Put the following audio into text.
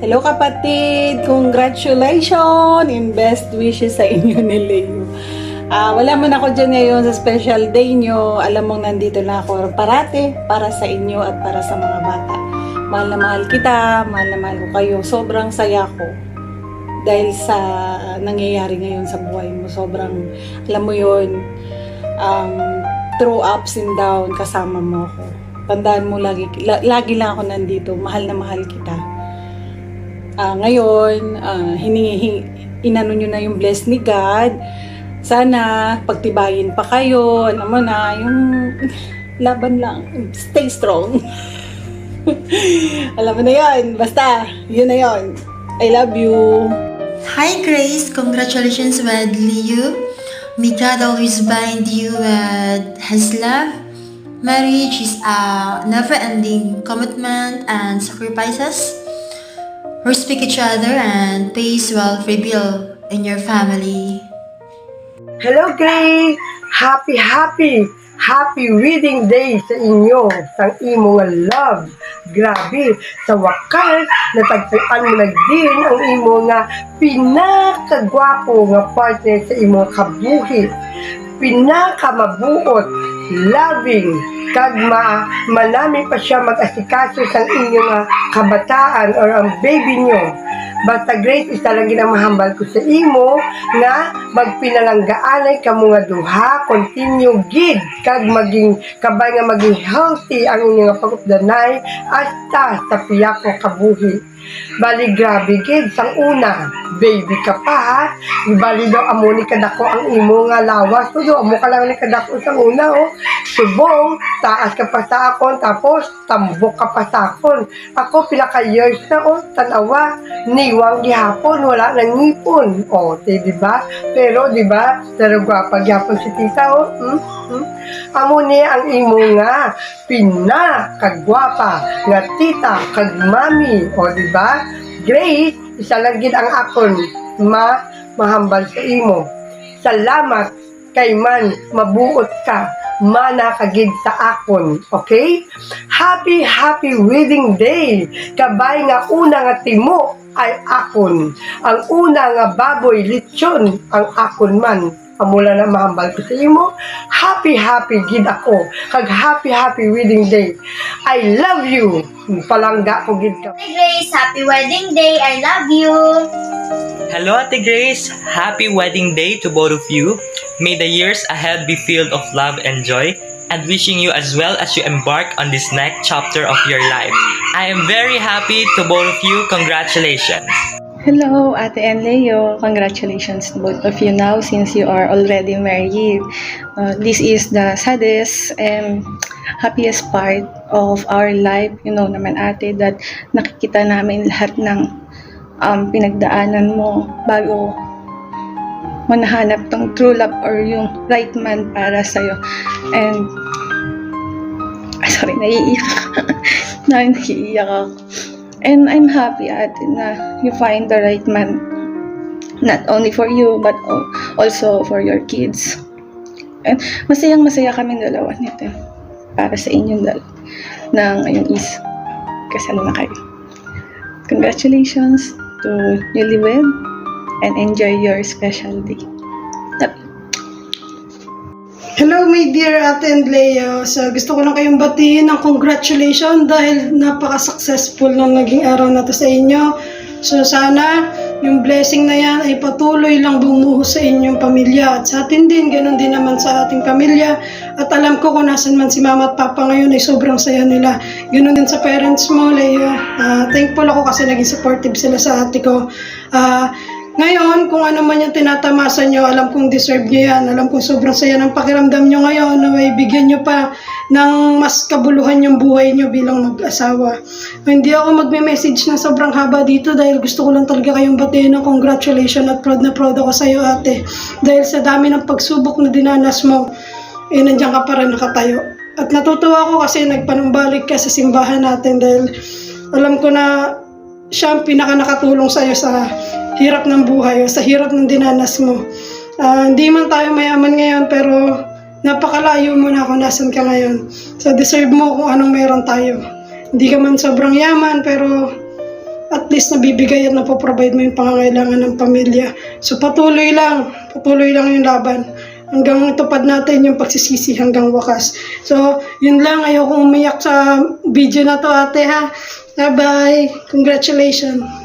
Hello kapatid! Congratulations and best wishes sa inyo ni Leo. Wala man ako dyan ngayon sa special day nyo. Alam mong nandito na ako parate para sa inyo at para sa mga bata. Mahal na mahal kita, mahal na mahal ko kayo. Sobrang saya ko dahil sa nangyayari ngayon sa buhay mo. Sobrang, alam mo yun, through ups and down, kasama mo ako. Tandaan mo, lagi lang ako nandito. Mahal na mahal kita. Ngayon, inano nyo na yung bless ni God. Sana, pagtibayin pa kayo. Alam mo na, yung laban lang. Stay strong. Alam mo na yun. Basta, yun na yun. I love you. Hi Grace, congratulations with Leo. May God always bind you with His love. Marriage is a never-ending commitment and sacrifices. Respect each other and peace will prevail in your family. Hello, Grace! Happy wedding day sa inyo, sa imo nga love. Grabe, sa wakas, natagpuan mo na din ang imo nga pinakagwapo nga partner sa imo kabuhi. Pinakamabuot, loving, kag manami pa siya mag-asikaso sa inyong kabataan or ang baby nyo. Basta Grace, isa lang ginamahambal ko sa imo nga magpinalanggaanay ka mga duha, continue gid kag maging kabay nga maging healthy ang inyong pagupdanay hasta sa piyako kabuhi. Bali grabe gid sang una, baby ka pa ha. Bali daw amo ni kadako ang imo nga lawas. So amo ka lang ni kadako sang una oh. Subong, taas ka pa sa akon, tapos tambok ka pa sa akon. Ako pila ka years na oh, tanawa, niwang gihapon, wala nang ngipon. Oh, di ba? Pero di ba, narugwa gyapon si tita oh. Amo ni ang imo nga pinakagwapa nga tita kag mami, o di ba? Grace, isa lang gid ang akon mahambal sa imo. Salamat kay man mabuot ka, mana kagid sa akon, okay? Happy wedding day. Kabay nga una nga timo ay akon. Ang una nga baboy lechon ang akon man. Amula na mahambal ko sa imo. Happy gid ako. Kag happy wedding day. I love you. Palangga ko gid ka. Hi Grace, happy wedding day. I love you. Hello Ate Grace, happy wedding day to both of you. May the years ahead be filled of love and joy, and wishing you as well as you embark on this next chapter of your life. I am very happy to both of you. Congratulations. Hello, Ate and Leo. Congratulations to both of you now since you are already married. This is the saddest and happiest part of our life. You know naman ate that nakikita namin lahat ng pinagdaanan mo bago mo nahanap tong true love or yung right man para sa'yo. And sorry, naiiyak ako. And I'm happy ate na you find the right man not only for you but also for your kids. And masaya kaming dalawa nito para sa inyong dalawa na ngayon is kasal na kayo. Congratulations to newlywed and enjoy your special day. Hello my dear Ate and Leo. So gusto ko lang kayong batiin ng congratulations dahil napaka-successful ng naging araw na to sa inyo. So sana yung blessing na yan ay patuloy lang bumuho sa inyong pamilya at sa atin din, ganun din naman sa ating pamilya. At alam ko kung nasan man si mama at papa ngayon ay sobrang saya nila. Ganun din sa parents mo, Leo. Thankful ako kasi naging supportive sila sa ate ko. Ngayon, kung ano man yung tinatamasa nyo, alam kong deserve nyo yan. Alam kong sobrang saya ng pakiramdam nyo ngayon na may bigyan nyo pa ng mas kabuluhan yung buhay nyo bilang mag-asawa. Hindi ako magme-message na sobrang haba dito dahil gusto ko lang talaga kayong batiin ng congratulations at proud na proud ako sa iyo ate. Dahil sa dami ng pagsubok na dinanas mo, nandiyan ka pa rin nakatayo. At natutuwa ako kasi nagpanumbalik ka sa simbahan natin dahil alam ko na siya ang pinaka nakatulong sa iyo sa hirap ng buhay o sa hirap ng dinanas mo. Hindi man tayo mayaman ngayon pero napakalayo mo na kung nasan ka ngayon. So deserve mo kung anong meron tayo. Hindi ka man sobrang yaman pero at least nabibigay at napoprovide mo yung pangangailangan ng pamilya. So patuloy lang yung laban. Hanggang tupad natin yung pagsisisi hanggang wakas. So, yun lang. Ayokong umiyak sa video na to, ate, ha. Bye-bye. Congratulations.